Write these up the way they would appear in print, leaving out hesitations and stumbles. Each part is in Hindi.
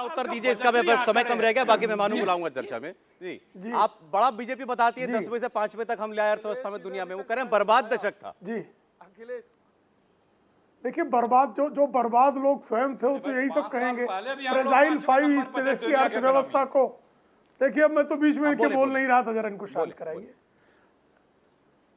उत्तर दीजिए इसका, मैं समय कम रह गया, बाकी मेहमानों को बुलाऊंगा चर्चा में। जी, आप बड़ा बीजेपी बताती है 10 बजे से 5 बजे तक हम लाए अर्थव्यवस्था में दुनिया में, वो कह रहे हैं बर्बाद दशक था। जी अखिलेश, देखिए बर्बाद जो बर्बाद लोग स्वयं थे वो तो यही सब कहेंगे। फ्रेजाइल 5 इस देश की अर्थव्यवस्था को देखिए, अब मैं तो बीच में इनके बोल नहीं रहा था, जरा इनको शांत कराइए।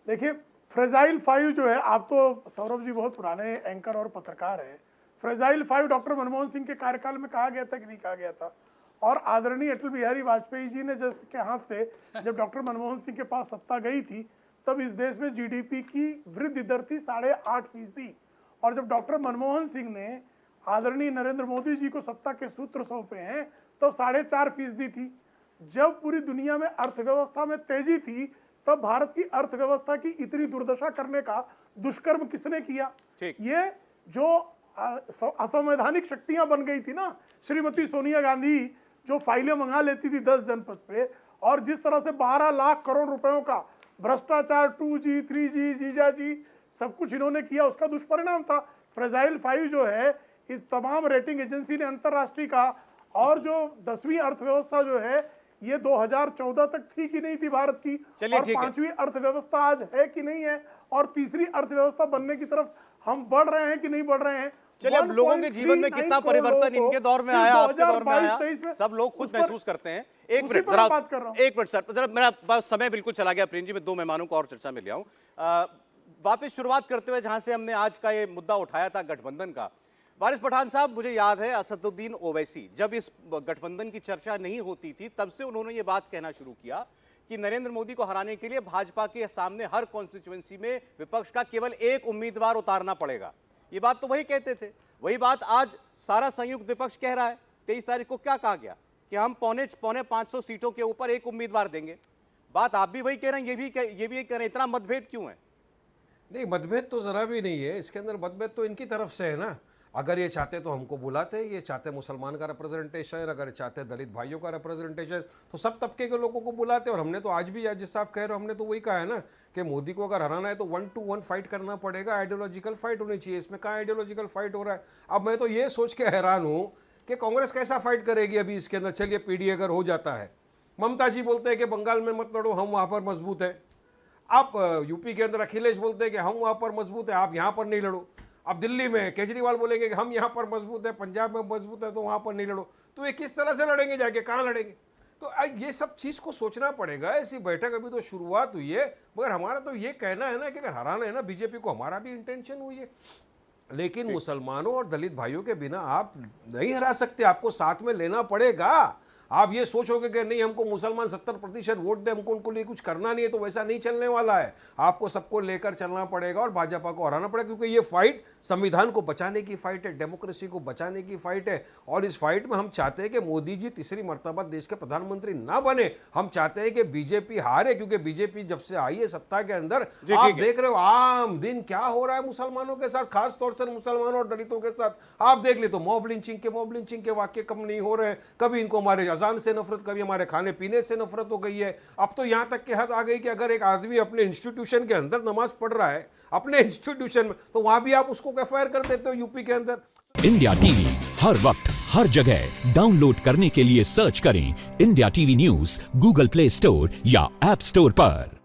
देखिए फ्रेजाइल 5 जो है, आप तो सौरभ जी बहुत पुराने एंकर और पत्रकार हैं। फ्रेजाइल 5 डॉक्टर मनमोहन सिंह के कार्यकाल में कहा गया था कि नहीं कहा गया था, और आदरणीय अटल बिहारी वाजपेयी जी ने जिसके हाथ से जब डॉक्टर मनमोहन सिंह के पास सत्ता गई थी, तब इस देश में जीडीपी की वृद्धि दर थी 8.5%, और जब डॉक्टर मनमोहन सिंह ने आदरणीय नरेंद्र मोदी जी को सत्ता के सूत्र सौंपे हैं तब 4.5% थी। जब पूरी दुनिया में अर्थव्यवस्था में तेजी थी, तब भारत की अर्थव्यवस्था की इतनी दुर्दशा करने का दुष्कर्म किसने किया? ये जो असंवैधानिक शक्तियां बन गई थी ना, श्रीमती सोनिया गांधी जो फाइलें मंगा लेती थी 10 जनपद पे, और जिस तरह से 12 लाख करोड़ रुपयों का भ्रष्टाचार, 2G 3G जीजाजी सब कुछ इन्होंने किया, उसका दुष्परिणाम था। फ्रेजाइल 5 जो है, इस तमाम रेटिंग एजेंसी ने अंतरराष्ट्रीय का, और जो 10वीं अर्थव्यवस्था जो है ये 2014 तक थी कि नहीं थी भारत की, और 5वीं अर्थव्यवस्था आज है कि नहीं है, और तीसरी अर्थव्यवस्था बनने की तरफ हम बढ़ रहे हैं कि नहीं बढ़ रहे हैं। चलिए, अब लोगों के जीवन में कितना परिवर्तन इनके दौर में आया, आपके दौर में आया, सब लोग खुद महसूस करते हैं। एक मिनट सर, जरा मेरा समय बिल्कुल चला गया प्रेम जी, मैं 2 मेहमानों को और चर्चा में ले आऊं। वापस शुरुआत करते हुए जहां से हमने आज का ये मुद्दा उठाया था गठबंधन का, वारिस पठान साहब, मुझे याद है असदुद्दीन ओवैसी जब इस गठबंधन की चर्चा नहीं होती थी, तब से उन्होंने ये बात कहना शुरू किया कि नरेंद्र मोदी को हराने के लिए भाजपा के सामने हर कॉन्स्टिट्यूएंसी में विपक्ष का केवल एक उम्मीदवार उतारना पड़ेगा। ये बात तो वही कहते थे, वही बात आज सारा संयुक्त विपक्ष कह रहा है। 23 तारीख को क्या कहा गया कि हम पौने 500 सीटों के ऊपर एक उम्मीदवार देंगे। बात आप भी वही कह रहे हैं, ये भी कह रहे हैं। इतना मतभेद क्यों है? नहीं, मतभेद तो जरा भी नहीं है इसके अंदर। मतभेद तो इनकी तरफ से है ना। अगर ये चाहते तो हमको बुलाते, ये चाहते मुसलमान का रिप्रेजेंटेशन, अगर चाहते दलित भाइयों का रिप्रेजेंटेशन, तो सब तबके के लोगों को बुलाते। और हमने तो आज भी, जिस आप कह रहे हो, हमने तो वही कहा है ना कि मोदी को अगर हराना है तो 1 to 1 फाइट करना पड़ेगा, आइडियोलॉजिकल फाइट होनी चाहिए। इसमें कहाँ आइडियोलॉजिकल फाइट हो रहा है? अब मैं तो ये सोच के हैरान हूँ कि कांग्रेस कैसा फाइट करेगी अभी इसके अंदर। चलिए पीडी अगर हो जाता है, ममता जी बोलते हैं कि बंगाल में मत लड़ो, हम वहाँ पर मजबूत है। आप यूपी के अंदर अखिलेश बोलते हैं कि हम वहाँ पर मजबूत है, आप यहाँ पर नहीं लड़ो। अब दिल्ली में केजरीवाल बोलेंगे कि हम यहाँ पर मजबूत है, पंजाब में मजबूत है, तो वहाँ पर नहीं लड़ो। तो ये किस तरह से लड़ेंगे, जाके कहाँ लड़ेंगे? तो ये सब चीज़ को सोचना पड़ेगा। ऐसी बैठक अभी तो शुरुआत हुई है, मगर हमारा तो ये कहना है ना कि अगर हराना है ना बीजेपी को, हमारा भी इंटेंशन हुई है, लेकिन मुसलमानों और दलित भाइयों के बिना आप नहीं हरा सकते, आपको साथ में लेना पड़ेगा। आप ये सोचोगे कि नहीं हमको मुसलमान 70% वोट दे, हमको उनको लिए कुछ करना नहीं है, तो वैसा नहीं चलने वाला है। आपको सबको लेकर चलना पड़ेगा और भाजपा को हराना पड़ेगा, क्योंकि ये फाइट संविधान को बचाने की फाइट है, डेमोक्रेसी को बचाने की फाइट है। और इस फाइट में हम चाहते हैं कि मोदी जी तीसरी मर्तबा देश के प्रधानमंत्री ना बने। हम चाहते हैं कि बीजेपी हारे, क्योंकि बीजेपी जब से आई है सत्ता के अंदर, आप देख रहे हो आम दिन क्या हो रहा है मुसलमानों के साथ, खास तौर से मुसलमानों और दलितों के साथ। आप देख ले तो मॉब लिंचिंग के वाक्य कम नहीं हो रहे। कभी इनको हमारे अजान से नफरत, कभी हमारे खाने पीने से नफरत हो गई है। अब तो यहां तक की हद आ गई कि अगर एक आदमी अपने इंस्टीट्यूशन के अंदर नमाज पढ़ रहा है, अपने इंस्टीट्यूशन में, तो वहां भी आप उसको एफआईआर कर देते हो यूपी के अंदर। इंडिया टीवी हर वक्त हर जगह डाउनलोड करने के लिए सर्च करें India TV news Google play store या ऐप स्टोर पर।